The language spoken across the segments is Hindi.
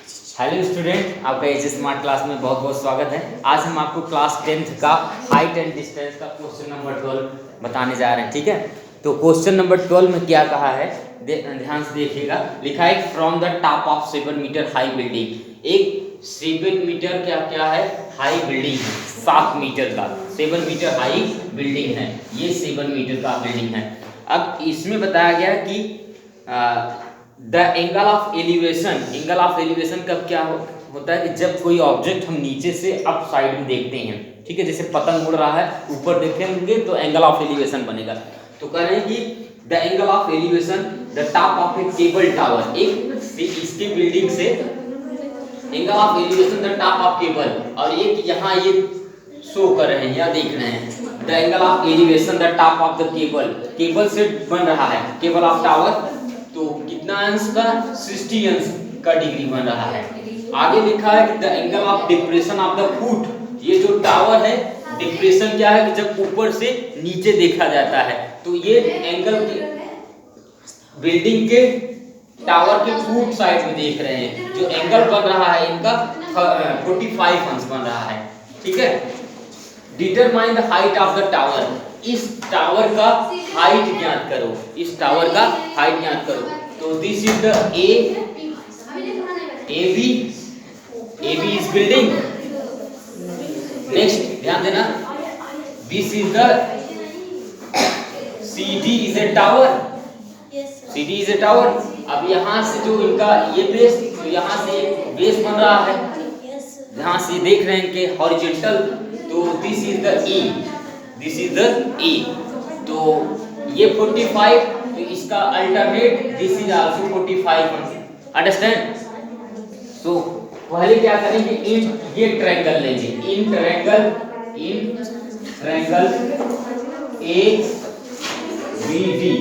हेलो स्टूडेंट, आपका एच स्मार्ट क्लास में बहुत बहुत स्वागत है। आज हम आपको क्लास 10th का हाइट एंड डिस्टेंस का क्वेश्चन नंबर 12 बताने जा रहे हैं। ठीक है, तो क्वेश्चन नंबर 12 में क्या कहा है ध्यान से देखिएगा। लिखा है from the top of 7 metre high building. एक 7 मीटर क्या है हाई बिल्डिंग है, 7 मीटर का 7 मीटर हाई बिल्डिंग है। ये 7 मीटर का बिल्डिंग है। अब इसमें बताया गया कि द एंगल ऑफ एलिवेशन कब क्या होता है कि जब कोई ऑब्जेक्ट हम नीचे से अप साइड में देखते हैं। ठीक है, जैसे पतंग उड़ रहा है, ऊपर देखेंगे तो एंगल ऑफ एलिवेशन बनेगा। तो कह रहे हैं कि the angle of elevation the top of A cable tower, एक इसके बिल्डिंग से angle of elevation the top of cable, और एक यहाँ ये शो कर रहे हैं या देख रहे हैं the angle of elevation the top of the cable से बन रहा है केबल ऑफ टावर। तो कितना अंश का 60 अंश का डिग्री बन रहा है। आगे लिखा है कि the angle of depression of the foot, ये जो टावर है डिप्रेशन क्या है कि जब ऊपर से नीचे देखा जाता है तो ये एंगल बिल्डिंग के टावर के फुट साइड में देख रहे हैं, जो एंगल बन रहा है इनका 45 अंश बन रहा है। ठीक है, determine the height of the tower, इस टावर का हाइट ज्ञात करो, इस टावर का हाइट ज्ञात करो। तो this is the A B is building. Next ध्यान देना, this is the C D is a tower, C D is a tower. अब यहाँ से जो इनका ये बेस, तो यहाँ से बेस बन रहा है, यहाँ से देख रहे हैं कि हॉरिजॉन्टल, तो this is the E, this is the E. तो ये 45, तो इसका alternate this is also 45। Understand? तो पहले क्या करेंगे, ये ट्रायंगल लेंगे, in triangle A B D,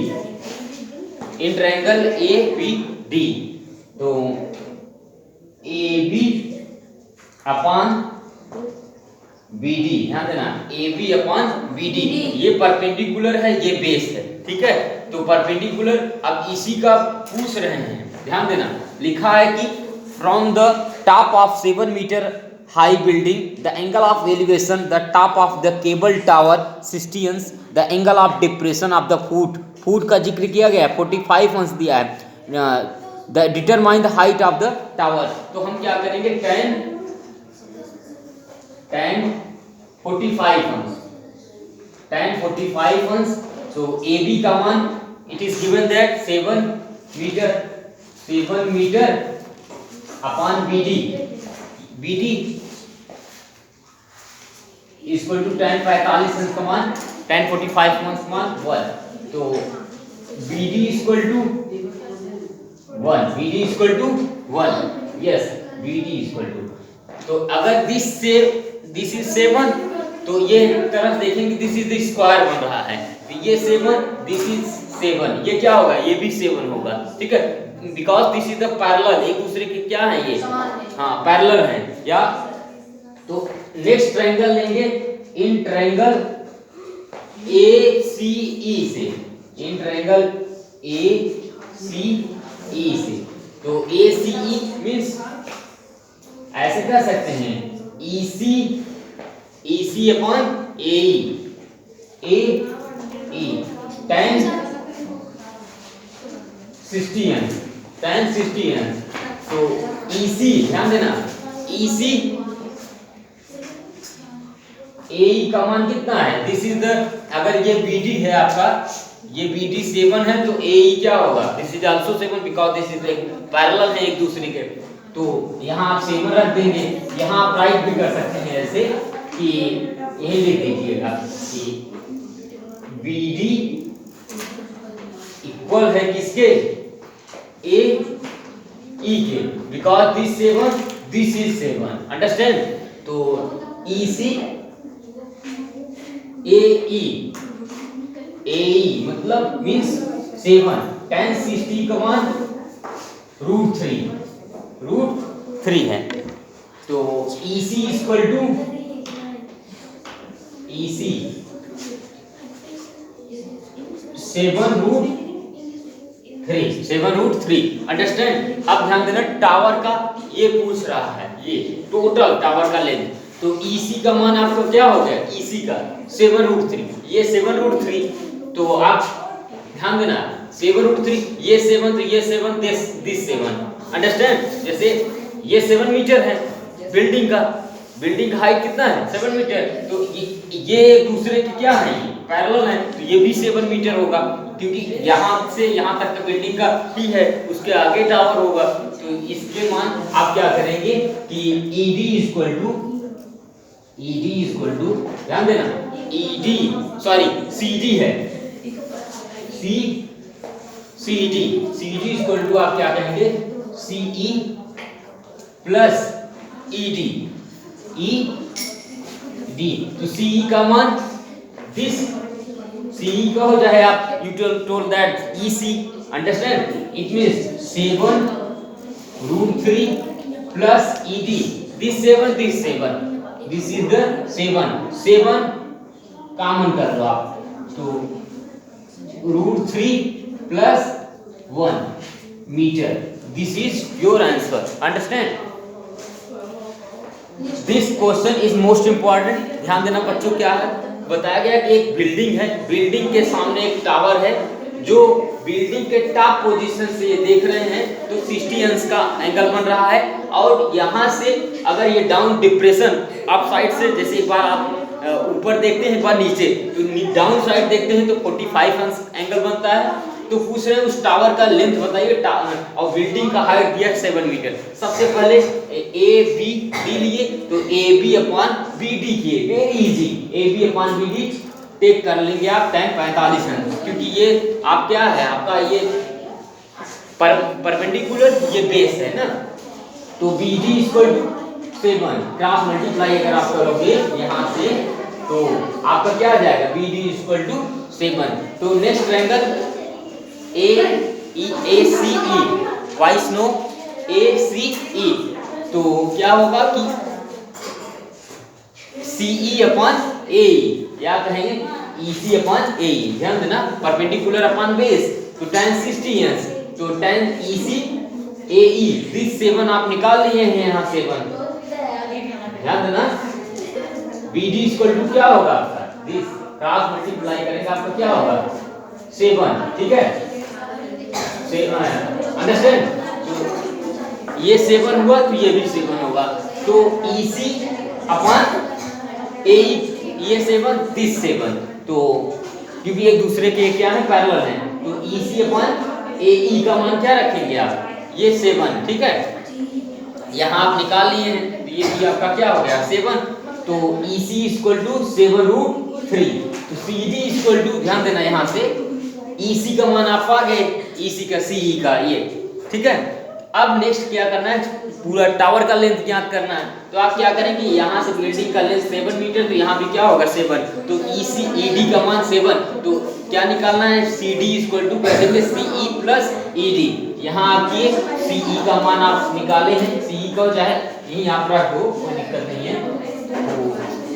in triangle A B D. तो A B upon B D, ध्यान देना, A B upon B D, ये परपेंडिकुलर है, ये बेस है। ठीक है, तो परपेंडिकुलर, अब इसी का पूछ रहे हैं, ध्यान देना। लिखा है कि from the top of 7 metre high building the angle of elevation the top of the cable tower 60 अंश, the angle of depression of the foot का जिक्र किया गया है, 45 अंश दिया है। The determine the height of the tower, तो हम क्या करेंगे, tan 45 अंश, tan 45 अंश। तो ए बी का मान, it is given that 7 metre upon B D equal to tan 45 अंश का मान, tan 45 अंश का मान 1। तो B D equal to 1, B D equal to 1, yes, B D equal to. तो अगर दिस इज 7, तो ये तरफ देखेंगे दिस इज द स्क्वायर बन रहा है, तो ये 7, दिस इज 7, ये क्या होगा, ये भी 7 होगा। ठीक है, because this is the parallel, एक दूसरे के क्या है ये, हाँ पैरेलल है या। तो नेक्स्ट ट्रायंगल लेंगे, इन ट्रायंगल ए सी ई से, इन ट्रायंगल ए सी ई से। तो ए सी ई मीन्स ऐसे कह सकते हैं ई सी अपॉन ए ई, tan 60 अंश, tan 60 अंश। तो ई सी, ध्यान देना, ई सी ए ई का मान कितना है, दिस इज द, अगर ये बी डी है आपका, ये बी डी 7 है, तो ए ई क्या होगा, this is also 7 because this is parallel है एक दूसरे के। तो यहाँ आप 7 रख देंगे, यहाँ आप राइट भी कर सकते हैं ऐसे कि यही लिख दीजिएगा कि बी डी इक्वल है किसके, ए ई के, because this 7, this is 7। Understand? तो ई सी ए ई मतलब मींस 7, tan 60 का मान √3 है। तो EC equal to EC 7 √3, 7√3 understand. अब ध्यान देना टावर का ये पूछ रहा है, ये टोटल टावर का लेंथ, तो EC का मान आपको क्या हो गया, EC का 7√3, ये 7√3, तो आप ध्यान देना 7√3, ये 7, तो ये 7, दिस 7 अंडरस्टैंड। जैसे ये 7 मीटर है बिल्डिंग का हाइट कितना है 7 मीटर, तो ये एक दूसरे के क्या है, पैरेलल है, तो ये भी 7 मीटर होगा, क्योंकि यहाँ से यहाँ तक का बिल्डिंग का T है, उसके आगे टावर होगा, तो इसके मान आप क्या करेंगे कि ED इक्वल टू ध्यान देना CD है, CD इक्वल टू आप क्या कहेंगे CE प्लस ED, तो CE का मान दिस CE का हो जाए, आप you told that EC understand, it means 7√3 plus ED, this 7, this is the 7 common कर लो आप, तो √3 plus 1 meter, this is your answer understand। This question is most important, ध्यान देना बच्चों। क्या है बताया गया कि एक बिल्डिंग है, बिल्डिंग के सामने एक टावर है, जो बिल्डिंग के टॉप पोजीशन से ये देख रहे हैं तो 60 अंश का एंगल बन रहा है, और यहाँ से अगर ये डाउन डिप्रेशन अप साइड से, जैसे एक बार आप ऊपर देखते हैं एक बार नीचे, तो डाउन साइड देखते हैं तो 45 अंश एंगल बनता है। तो पूछ रहे हैं उस टावर का लेंथ बताइए, और बिल्डिंग का हाइट दिया 7 मीटर। सबसे पहले ABD लिए, तो AB अपॉन BD किए, very easy, AB upon BD take कर लेंगे आप tan 45 अंश, क्योंकि ये आप क्या है आपका ये परपेंडिकुलर, ये बेस है ना, तो BD equal to 7 cross multiply अगर आप करोगे यहाँ से, तो आपका क्या आ जाएगा BD इक्वल टू 7। तो next triangle ACE, vice no ACE, तो क्या होगा कि CE अपॉन AE, या कहेंगे EC अपॉन AE, ध्यान देना परपेंडिकुलर अपॉन बेस, तो tan 60 अंश, तो tan EC AE, दिस 7 आप निकाल लिए हैं यहाँ 7, ध्यान देना BD इक्वल टू क्या होगा आपका, दिस क्रॉस मल्टीप्लाई करेंगे आपका क्या होगा 7, ठीक है, अंडरस्टैंड। तो ये 7 हुआ तो ये भी 7 होगा, तो EC अपॉन AE, ये 7 दिस 7, तो क्योंकि एक दूसरे के क्या है पैरेलल है, तो EC अपॉन AE का मान क्या रखेंगे आप, ये 7, ठीक है, यहाँ आप निकाल लिए हैं, तो ये भी आपका क्या हो गया 7, तो EC इक्वल टू 7√3, तो CD इक्वल टू ध्यान देना यहाँ से EC का मान आप आ गए, EC का CE का ये, ठीक है। अब नेक्स्ट क्या करना है, पूरा टावर का लेंथ ज्ञात करना है, तो आप क्या करेंगे यहाँ से बिल्डिंग का लेंथ 7 मीटर, तो यहाँ भी क्या होगा 7, तो ED का मान 7, तो क्या निकालना है CD इक्वल टू कर देंगे CE प्लस ED, यहाँ आपकी CE का मान आप निकाले हैं, CE का चाहे यही आप रख दो कोई दिक्कत नहीं है, तो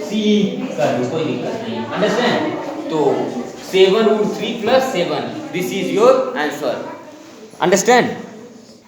CE कर दो कोई दिक्कत नहीं है, अंडरस्टैंड। तो 7√3 plus 7, this is your answer, understand।